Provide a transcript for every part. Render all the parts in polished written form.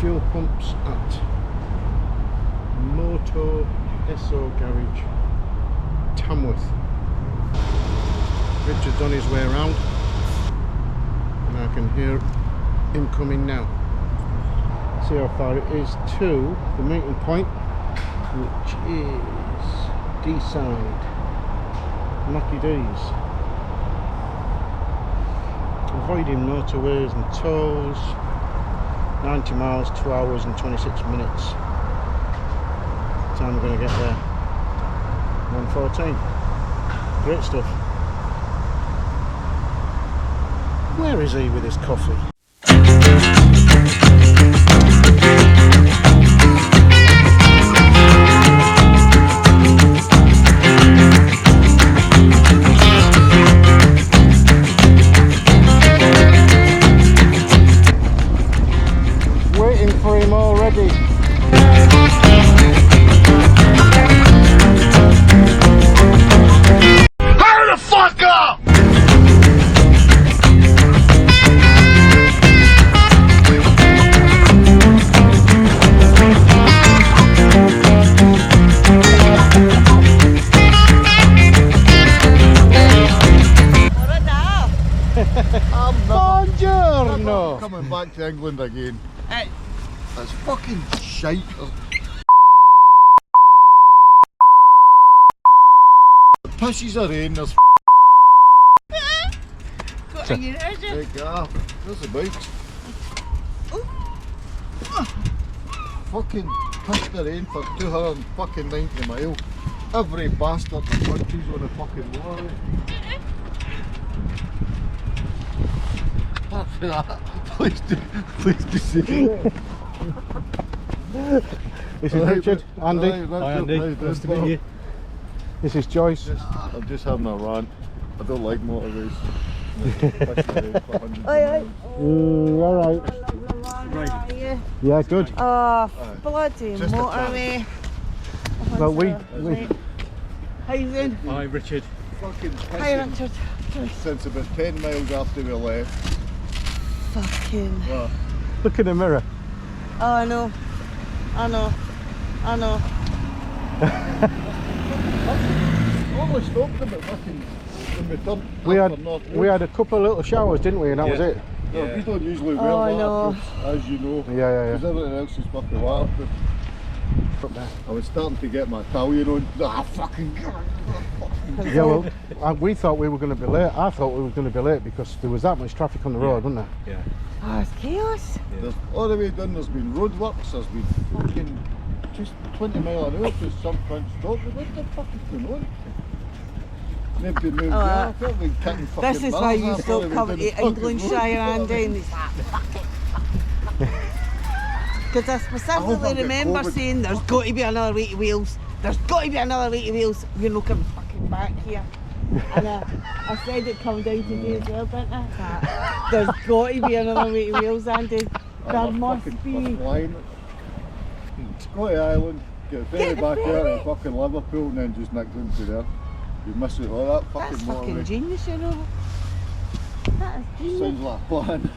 fuel pumps at Moto Esso Garage, Tamworth. Richard's on his way around and I can hear him coming now. See how far it is to the meeting point, which is D-side, Mackie D's. Avoiding motorways and tolls, 90 miles, 2 hours and 26 minutes. Time we're going to get there, 1:14. Great stuff. Where is he with his coffee? Waiting for him already. Hurry the fuck up! Buongiorno! Coming back to England again. It's fucking shite. The pisses are in, there's Got a unit, is it? take off. There's the bikes. Fucking pissed the rain for 290 miles. Every bastard in the country's on the fucking motorway. After that, please do see it. This is Richard, Andy. Hi Andy, nice to meet you. This is Joyce. I'm just having a rant. I don't like motorways. Alright. Yeah, good. Oh, bloody Just a motorway. Well, we How you doing? Hi Richard. Fucking Hi pissing Richard. since about 10 miles after we left. Fucking. Well, look in the mirror. Oh, I know. I know. I know. only stopped about fucking when we turned We after had North we had a couple of little showers, didn't we? And that was it. No, we don't usually wear Oh, I know. waterproofs, as you know. Yeah. Because everything else is fucking waterproof. Up there. I was starting to get my Italian on. Ah, fucking. Yeah, well, we thought we were going to be late. I thought we were going to be late because there was that much traffic on the road, wasn't there? Yeah. Oh, it's chaos. There's, all the way down there's been roadworks, there's been fucking just 20 mile an hour just some can't stop. What the fuck is going on? Nobody moves Oh, there. I felt like kicking fucking This is why you bars stop off coming the to fucking Englandshire, road. Andy. And it's like, because I specifically I've got remember COVID. saying there's got to be another way to Wales. There's got to be another way to Wales. We're not coming fucking back here. And I said it come down today as well, didn't I? That there's got to be another way to Wales, Andy. There I'm must fucking be. first line. Scotty Island, get the ferry the back out ferry. of fucking Liverpool and then just nick into there. You miss it all that That's fucking fucking motorway. genius, you know. That is genius. Sounds like a plan.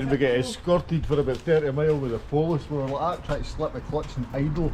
when we get escorted for about 30 miles with the police, we were like that, trying to slip the clutch and idle.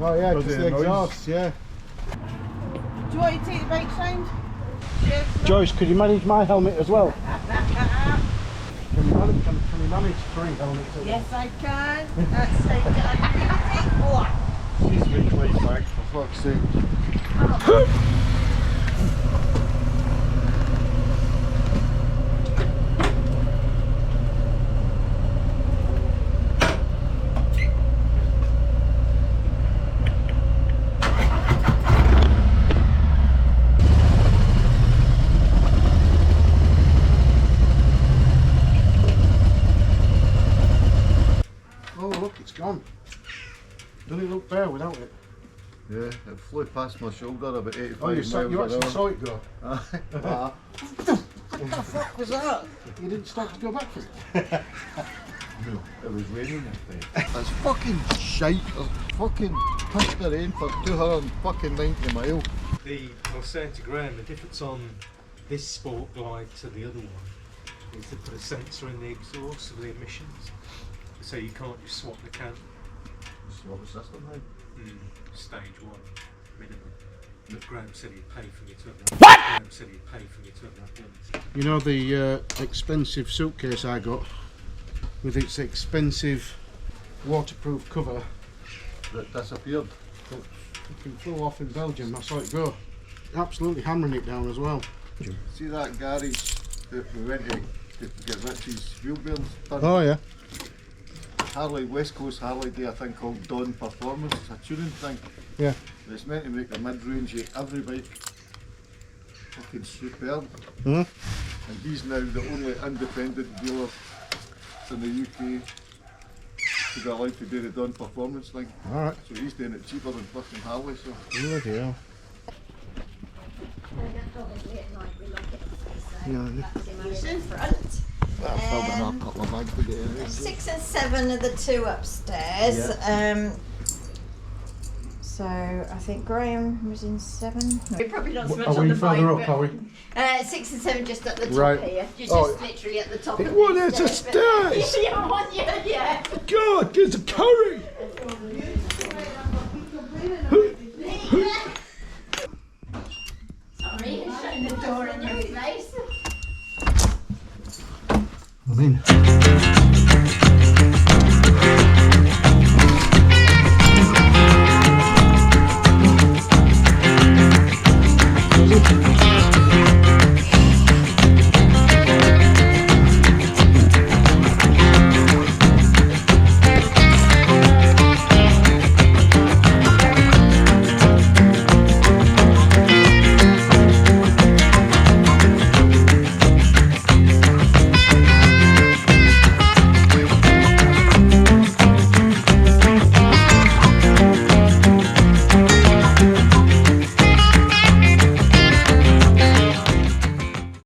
Oh yeah, Does just it the noise? exhaust, yeah. Do you want to take the bike sound? Joyce, could you manage my helmet as well? Can you manage 3 helmets? Yes, I can. That's so good. She's been quite back, for fuck's sake. Oh look, it's gone. Doesn't it look bare without it? Yeah, it flew past my shoulder about 85 Oh, you miles actually an saw it go? hour. What the fuck was that? You didn't stop to go back for it? No, it was raining that day. It's fucking shite. It's fucking pissed the rain for 290 miles. I was saying to Graham, the difference on this Sport Glide to the other one is they put a sensor in the exhaust of the emissions, so you can't just swap the can. Swap the system now. Stage 1 minimum. But Graham said he'd pay for me to have that. What? Graham said he'd pay for me to have that done. You know the expensive suitcase I got with its expensive waterproof cover That disappeared. that fucking flew off in Belgium? I saw it go. Absolutely hammering it down as well. See that garage that we went to get Richie's wheel bearings done? Oh yeah. Harley, West Coast Harley do a thing called Dawn Performance. It's a tuning thing. Yeah. It's meant to make the mid-range of every bike fucking superb. Huh? And he's now the only independent dealer in the UK to be allowed to do the Dawn Performance thing. Alright. So he's doing it cheaper than fucking Harley. So Bloody hell. It's in front. that's probably not a couple of bags to get in. 6 and 7 are the 2 upstairs. So I think Graham was in 7. No, we're probably not so much Are on we the further bike, up, are we? 6 and 7 just at the top Right. here. Just Oh. literally at the top of What, these there's a stairs? yeah. God, there's a curry! in.